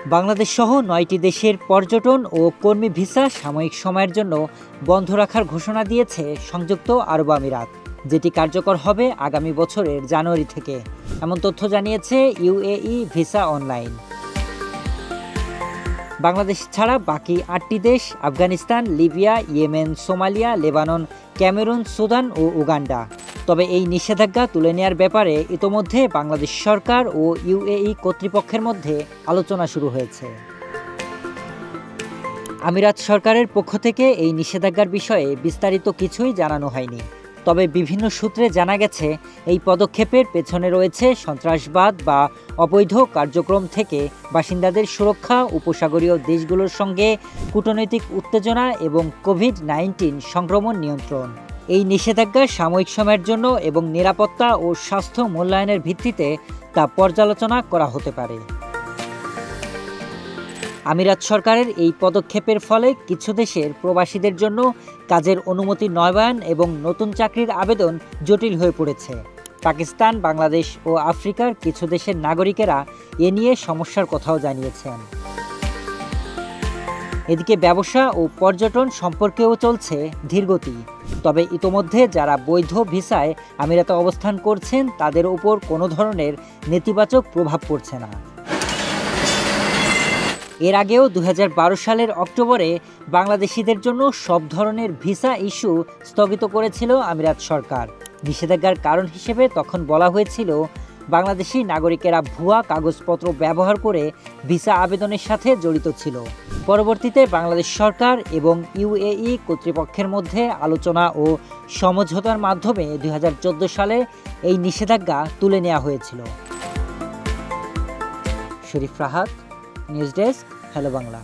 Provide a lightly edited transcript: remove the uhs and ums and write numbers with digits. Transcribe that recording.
বাংলাদেশ সহ ৯টি দেশের পর্যটন ও কর্মী ভিসা সাময়িক সময়ের জন্য বন্ধ রাখার ঘোষণা দিয়েছে সংযুক্ত আরব আমিরাত, যেটি কার্যকর হবে আগামী বছরের জানুয়ারি থেকে। এমন তথ্য জানিয়েছে ইউএই ভিসা অনলাইন। বাংলাদেশ ছাড়া বাকি ৮টি দেশ Afghanistan, Libya, Yemen, Somalia, Lebanon, Cameroon, Sudan ও উগান্ডা। তবে এই নিষেধাজ্ঞা তুলে নেওয়ার ব্যাপারে ইতোমধ্যে বাংলাদেশ সরকার ও ইউএই কর্তৃপক্ষের মধ্যে আলোচনা শুরু হয়েছে। আমিরাত সরকারের পক্ষ থেকে এই নিষেধাজ্ঞার বিষয়ে বিস্তারিত কিছুই জানানো হয়নি। তবে বিভিন্ন সূত্রে জানা গেছে এই পদক্ষেপের পেছনে রয়েছে সন্ত্রাসবাদ বা অবৈধ কার্যক্রম থেকে বাসিন্দাদের সুরক্ষা, উপসাগরীয় দেশগুলোর সঙ্গে কূটনৈতিক উত্তেজনা এবং কোভিড-19 সংক্রমণ নিয়ন্ত্রণ। এই নিষেধাজ্ঞা সাময়িক সময়ের জন্য এবং নিরাপত্তা ও স্বাস্থ্য মূল্যায়নের ভিত্তিতে তা পর্যালোচনা করা হতে পারে। আমিরাত সরকারের এই পদক্ষেপের ফলে কিছু দেশের প্রবাসীদের জন্য কাজের অনুমতি নবায়ন এবং নতুন চাকরির আবেদন জটিল হয়ে পড়েছে। পাকিস্তান, বাংলাদেশ ও আফ্রিকার কিছু দেশের নাগরিকেরা এ নিয়ে সমস্যার কথাও জানিয়েছেন। এদিকে ব্যবসা ও পর্যটন সম্পর্কেও চলছে ধীরগতি। তবে ইতোমধ্যে যারা বৈধ ভিসায় আমিরাতে অবস্থান করছেন তাদের উপর কোনো ধরনের নেতিবাচক প্রভাব পড়ছে না। এর আগেও ২০১২ সালের অক্টোবরে বাংলাদেশিদের জন্য সব ধরনের ভিসা ইস্যু স্থগিত করেছিল আমিরাত সরকার। নিষেধাজ্ঞার কারণ হিসেবে তখন বলা হয়েছিল বাংলাদেশি নাগরিকেরা ভুয়া কাগজপত্র ব্যবহার করে ভিসা আবেদনের সাথে জড়িত ছিল। পরবর্তীতে বাংলাদেশ সরকার এবং ইউএই কর্তৃপক্ষের মধ্যে আলোচনা ও সমঝোতার মাধ্যমে ২০১৪ সালে এই নিষেধাজ্ঞা তুলে নেওয়া হয়েছিল। Sharif Rahat, news desk, hello Bangla.